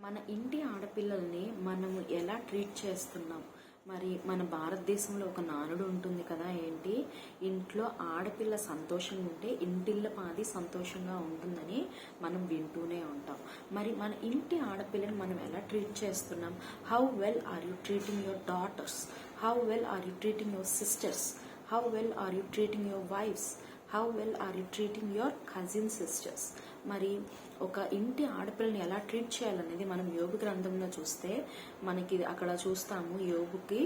మన ఇంటి ఆడపిల్లల్ని మనము ఎలా ట్రీట్ చేస్తున్నాం? మరి మన భారతదేశంలో ఒక నానుడు ఉంటుంది కదా, ఏంటి, ఇంట్లో ఆడపిల్ల సంతోషంగా ఉంటే ఇంటిల్ల పాది సంతోషంగా ఉంటుందని మనం వింటూనే ఉంటాం. మరి మన ఇంటి ఆడపిల్లని మనం ఎలా ట్రీట్ చేస్తున్నాం? How well are you treating your daughters? How well are you treating your sisters? How well are you treating your wives? How well are you treating your cousin sisters? మరి ఒక ఇంటి ఆడపిల్లని ఎలా ట్రీట్ చేయాలనేది మనం యోబు గ్రంథంలో చూస్తే మనకి అక్కడ చూస్తాము. యోబుకి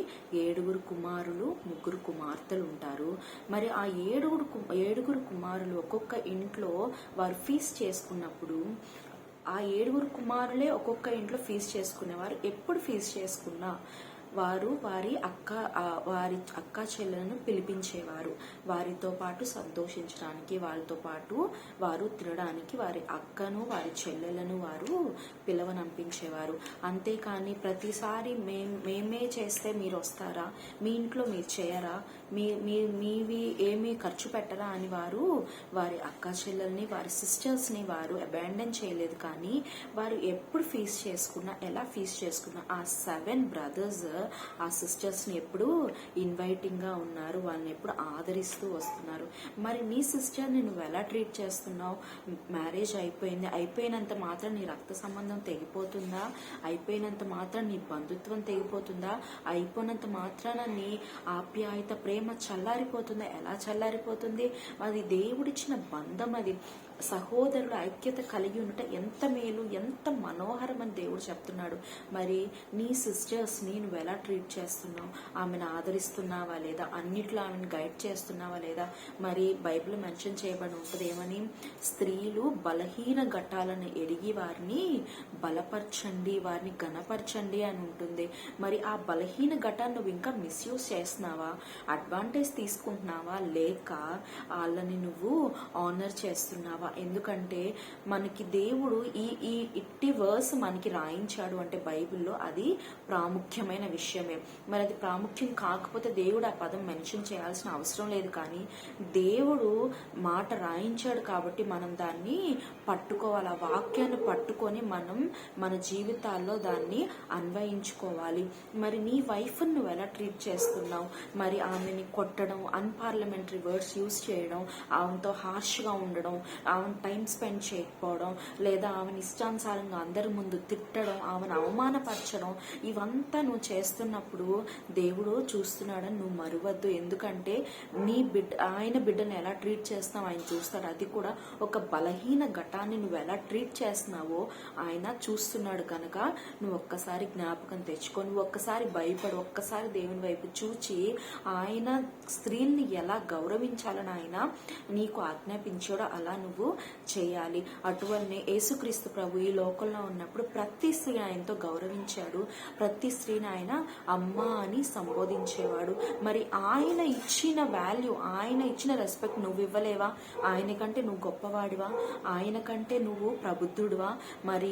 7 కుమారులు 3 కుమార్తెలు ఉంటారు. మరి ఆ ఏడుగురు కుమారులు ఒక్కొక్క ఇంట్లో వారు ఫీస్ట్ చేసుకున్నప్పుడు ఆ 7 కుమారులే ఒక్కొక్క ఇంట్లో ఫీస్ట్ చేసుకునేవారు. ఎప్పుడు ఫీస్ట్ చేసుకున్నా వారు వారి అక్క చెల్లెలను పిలిపించేవారు. వారితో పాటు సంతోషించడానికి, వారితో పాటు వారు తినడానికి వారి అక్కను వారి చెల్లెలను వారు పిలవనంపించేవారు. అంతేకాని ప్రతిసారి మేమే చేస్తే మీరు వస్తారా, మీ ఇంట్లో మీరు చేయరా, మీవి ఏమీ ఖర్చు పెట్టరా అని వారు వారి అక్క చెల్లెల్ని వారి సిస్టర్స్ని వారు అబాండన్ చేయలేదు. కానీ వారు ఎప్పుడు ఫీస్ట్ చేసుకున్నా, ఎలా ఫీస్ట్ చేసుకున్నా ఆ 7 బ్రదర్స్ ఆ సిస్టర్స్ ని ఎప్పుడు ఇన్వైటింగ్ గా ఉన్నారు, వాళ్ళని ఎప్పుడు ఆదరిస్తూ వస్తున్నారు. మరి నీ సిస్టర్ ని నువ్వు ఎలా ట్రీట్ చేస్తున్నావు? మ్యారేజ్ అయిపోయినంత మాత్రం నీ రక్త సంబంధం తెగిపోతుందా? అయిపోయినంత మాత్రం నీ బంధుత్వం తెగిపోతుందా? అయిపోయినంత మాత్రాన నీ ఆప్యాయత ప్రేమ చల్లారిపోతుందా? ఎలా చల్లారిపోతుంది? అది దేవుడిచ్చిన బంధం. అది సహోదరుల ఐక్యత కలిగి ఉండటం ఎంత మేలు, ఎంత మనోహరం అని దేవుడు చెప్తున్నాడు. మరి నీ సిస్టర్స్ ని నువ్వు ఎలా ట్రీట్ చేస్తున్నావు? ఆమెను ఆదరిస్తున్నావా లేదా? అన్నిట్లో ఆమెను గైడ్ చేస్తున్నావా లేదా? మరి బైబిల్ మెన్షన్ చేయబడి ఉంటుంది ఏమని? స్త్రీలు బలహీన ఘట్టాలను ఎరిగి వారిని బలపరచండి, వారిని ఘనపరచండి అని ఉంటుంది. మరి ఆ బలహీన ఘటాన్ని నువ్వు ఇంకా మిస్యూజ్ చేస్తున్నావా? అడ్వాంటేజ్ తీసుకుంటున్నావా? లేక వాళ్ళని నువ్వు ఆనర్ చేస్తున్నావా? ఎందుకంటే మనకి దేవుడు ఈ ఇట్టి వర్స్ మనకి రాయించాడు అంటే బైబిల్లో అది ప్రాముఖ్యమైన విషయమే. మరి అది ప్రాముఖ్యం కాకపోతే దేవుడు ఆ పదం మెన్షన్ చేయాల్సిన అవసరం లేదు. కానీ దేవుడు మాట రాయించాడు కాబట్టి మనం దాన్ని పట్టుకోవాలి. ఆ వాక్యాన్ని పట్టుకొని మనం మన జీవితాల్లో దాన్ని అన్వయించుకోవాలి. మరి నీ వైఫ్ నువ్వు ఎలా ట్రీట్ చేస్తున్నావు? మరి ఆమెని కొట్టడం, అన్పార్లమెంటరీ వర్డ్స్ యూజ్ చేయడం, ఆమెతో హార్ష్గా ఉండడం, ఆమెను టైం స్పెండ్ చేయకపోవడం, లేదా ఆమెను ఇష్టానుసారంగా అందరి ముందు తిట్టడం, ఆమెను అవమానపరచడం, ఇవంతా నువ్వు చేస్తున్నప్పుడు దేవుడు చూస్తున్నాడని నువ్వు మరువద్దు. ఎందుకంటే ఆయన బిడ్డను ఎలా ట్రీట్ చేస్తున్నావు ఆయన చూస్తాడు. అది కూడా ఒక బలహీన ఘటాన్ని నువ్వు ఎలా ట్రీట్ చేస్తున్నావో ఆయన చూస్తున్నాడు. కనుక నువ్వు ఒక్కసారి జ్ఞాపకం తెచ్చుకో, నువ్వు ఒక్కసారి భయపడు, ఒక్కసారి దేవుని వైపు చూచి ఆయన స్త్రీల్ని ఎలా గౌరవించాలని ఆయన నీకు ఆజ్ఞాపించాడో అలా నువ్వు చేయాలి. అటువల్లనే యేసుక్రీస్తు ప్రభు ఈ లోకంలో ఉన్నప్పుడు ప్రతి స్త్రీని ఆయనతో గౌరవించాడు. ప్రతి స్త్రీని ఆయన అమ్మ అని సంబోధించేవాడు. మరి ఆయన ఇచ్చిన వాల్యూ, ఆయన ఇచ్చిన రెస్పెక్ట్ నువ్వు ఇవ్వలేవా? ఆయన కంటే నువ్వు గొప్పవాడివా? ఆయన కంటే నువ్వు ప్రబుద్ధుడివా? మరి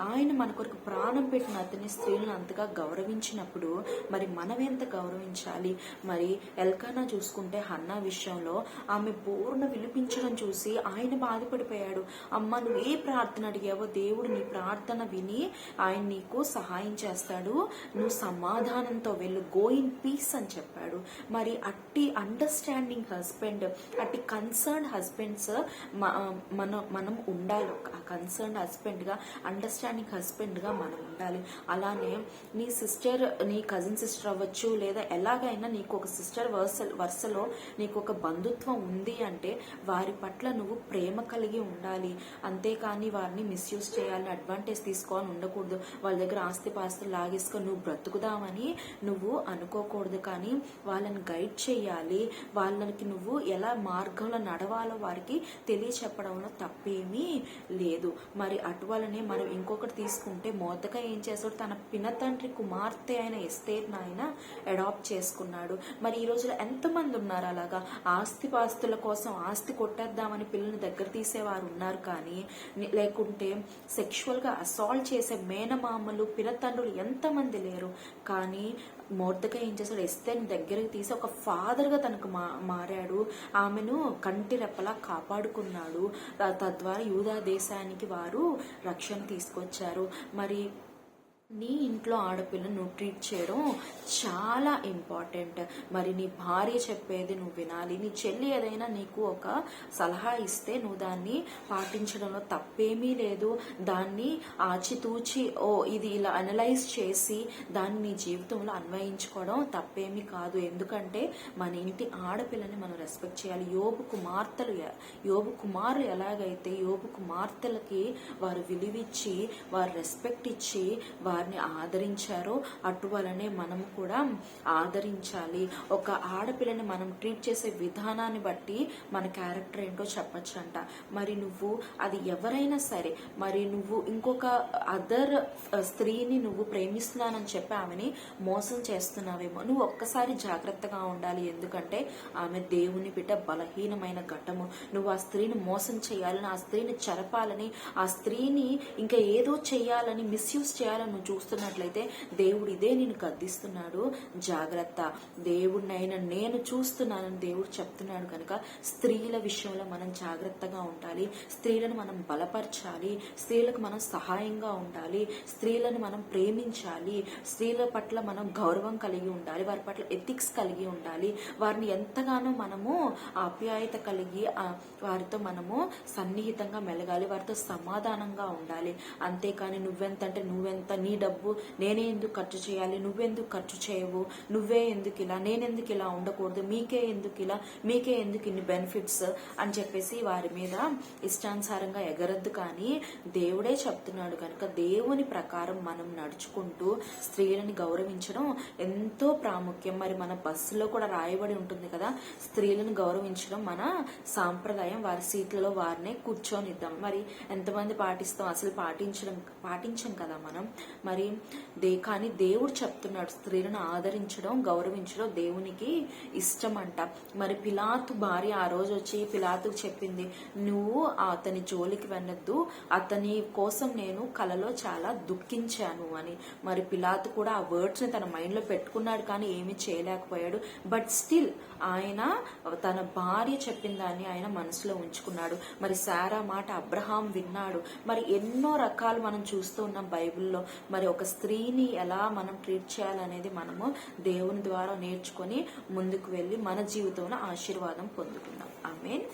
ఆయన మన కొరకు ప్రాణం పెట్టిన అతని స్త్రీలను అంతగా గౌరవించినప్పుడు మరి మనం ఎంత గౌరవించాలి? మరి ఎల్కానా చూసుకుంటే హన్నా విషయంలో ఆమె పూర్ణ విలిపించడం చూసి ఆయన బాధపడిపోయాడు. అమ్మ, నువ్వు ఏ ప్రార్థన అడిగావో దేవుడు నీ ప్రార్థన విని ఆయన నీకు సహాయం చేస్తాడు, నువ్వు సమాధానంతో వెళ్ళు, గో ఇన్ పీస్ అని చెప్పాడు. మరి అట్టి అండర్స్టాండింగ్ హస్బెండ్, అట్టి కన్సర్న్ హస్బెండ్స్ మనం ఉండాలి. ఆ కన్సర్న్ హస్బెండ్ గా, అండర్స్టాండింగ్ హస్బెండ్ గా మనం ఉండాలి. అలానే నీ సిస్టర్, నీ కజిన్ సిస్టర్ అవ్వచ్చు, లేదా ఎలాగైనా నీకు ఒక సిస్టర్ వరుసలో నీకు ఒక బంధుత్వం ఉంది అంటే వారి పట్ల నువ్వు ప్రేమ కలిగి ఉండాలి. అంతేకాని వారిని మిస్యూజ్ చేయాలని, అడ్వాంటేజ్ తీసుకోవాలని ఉండకూడదు. వాళ్ళ దగ్గర ఆస్తిపాస్తులు లాగేసుకొని నువ్వు బ్రతుకుదామని నువ్వు అనుకోకూడదు. కానీ వాళ్ళని గైడ్ చేయాలి. వాళ్ళకి నువ్వు ఎలా మార్గంలో నడవాలో వారికి తెలియచెప్పడంలో తప్పేమీ లేదు. మరి అటువలనే మనం ఇంకొకటి తీసుకుంటే మోదక ఏం చేస్తాడు? తన పినతండ్రి కుమార్తె అయిన ఎస్తేర్ను ఆయన అడాప్ట్ చేసుకున్నాడు. మరి ఈ రోజులో ఎంతమంది ఉన్నారు అలాగా? ఆస్తిపాస్తుల కోసం ఆస్తి కొట్టేద్దామని పిల్లల్ని దగ్గర తీసేవారు ఉన్నారు. కానీ లేకుంటే సెక్షువల్ గా అసాల్ట్ చేసే మేనమామలు, పినతండ్రులు ఎంతమంది లేరు? కానీ మొర్దెకై ఏం చేశాడు? ఎస్తేర్ని దగ్గరికి తీసి ఒక ఫాదర్ గా తనకు మారాడు. ఆమెను కంటి రెప్పలా కాపాడుకున్నాడు. తద్వారా యూదా దేశానికి వారు రక్షణ తీసుకొచ్చారు. మరి నీ ఇంట్లో ఆడపిల్లను నువ్వు ట్రీట్ చేయడం చాలా ఇంపార్టెంట్. మరి నీ భార్య చెప్పేది నువ్వు వినాలి. నీ చెల్లి ఏదైనా నీకు ఒక సలహా ఇస్తే నువ్వు దాన్ని పాటించడంలో తప్పేమీ లేదు. దాన్ని ఆచితూచి ఇది ఇలా అనలైజ్ చేసి దాన్ని నీ జీవితంలో అన్వయించుకోవడం తప్పేమీ కాదు. ఎందుకంటే మన ఇంటి ఆడపిల్లని మనం రెస్పెక్ట్ చేయాలి. యోబు కుమారులు ఎలాగైతే యోబు కుమార్తెలకి వారు విలువిచ్చి వారు రెస్పెక్ట్ ఇచ్చి వారిని ఆదరించారో అటువలనే మనం కూడా ఆదరించాలి. ఒక ఆడపిల్లని మనం ట్రీట్ చేసే విధానాన్ని బట్టి మన క్యారెక్టర్ ఏంటో చెప్పచ్చంట. మరి నువ్వు అది ఎవరైనా సరే, మరి నువ్వు ఇంకొక అదర్ స్త్రీని నువ్వు ప్రేమిస్తున్నానని చెప్పి ఆమెని మోసం చేస్తున్నావేమో, నువ్వు ఒక్కసారి జాగ్రత్తగా ఉండాలి. ఎందుకంటే ఆమె దేవుని బిడ్డ, బలహీనమైన ఘటము. నువ్వు ఆ స్త్రీని మోసం చేయాలని, ఆ స్త్రీని చెరపాలని, ఆ స్త్రీని ఇంకా ఏదో చేయాలని, మిస్యూజ్ చేయాలని నువ్వు చూస్తున్నట్లయితే దేవుడు ఇదే నేను గద్దిస్తున్నాడు. జాగ్రత్త, దేవుడినైనా నేను చూస్తున్నానని దేవుడు చెప్తున్నాడు. కనుక స్త్రీల విషయంలో మనం జాగ్రత్తగా ఉండాలి. స్త్రీలను మనం బలపరచాలి. స్త్రీలకు మనం సహాయంగా ఉండాలి. స్త్రీలను మనం ప్రేమించాలి. స్త్రీల పట్ల మనం గౌరవం కలిగి ఉండాలి. వారి పట్ల ఎథిక్స్ కలిగి ఉండాలి. వారిని ఎంతగానో మనము ఆప్యాయత కలిగి వారితో మనము సన్నిహితంగా మెలగాలి. వారితో సమాధానంగా ఉండాలి. అంతేకాని నువ్వెంత అంటే నువ్వెంత, నీ డబ్బు నేనే ఎందుకు ఖర్చు చేయాలి, నువ్వెందుకు ఖర్చు చేయవు, నువ్వే ఎందుకు ఇలా, నేనెందుకు ఇలా ఉండకూడదు, మీకే ఎందుకు ఇలా, మీకే ఎందుకు ఇన్ని బెనిఫిట్స్ అని చెప్పేసి వారి మీద ఇష్టానుసారంగా ఎగరద్దు. కానీ దేవుడే చెప్తున్నాడు కనుక దేవుని ప్రకారం మనం నడుచుకుంటూ స్త్రీలని గౌరవించడం ఎంతో ప్రాముఖ్యం. మరి మన బస్సులో కూడా రాయబడి ఉంటుంది కదా, స్త్రీలను గౌరవించడం మన సాంప్రదాయం. వారి సీట్లలో వారినే కూర్చొనిద్దాం. మరి ఎంతమంది పాటిస్తాం? అసలు పాటించం కదా మనం. మరి కానీ దేవుడు చెప్తున్నాడు స్త్రీలను ఆదరించడం, గౌరవించడం దేవునికి ఇష్టం అంట. మరి పిలాతు భార్య ఆ రోజు వచ్చి పిలాతుకు చెప్పింది, నువ్వు అతని జోలికి వెళ్ళొద్దు, అతని కోసం నేను కలలో చాలా దుఃఖించాను అని. మరి పిలాతు కూడా ఆ వర్డ్స్ ని తన మైండ్ లో పెట్టుకున్నాడు, కానీ ఏమీ చేయలేకపోయాడు. బట్ స్టిల్ ఆయన తన భార్య చెప్పిన దాన్ని ఆయన మనసులో ఉంచుకున్నాడు. మరి శారా మాట అబ్రహాం విన్నాడు. మరి ఎన్నో రకాలు మనం చూస్తూ ఉన్నాం బైబిల్లో. మరి ఒక స్త్రీని ఎలా మనం ట్రీట్ చేయాలనేది మనము దేవుని ద్వారా నేర్చుకొని ముందుకు వెళ్ళి మన జీవితంలో ఆశీర్వాదం పొందుకుందాం. ఆమేన్.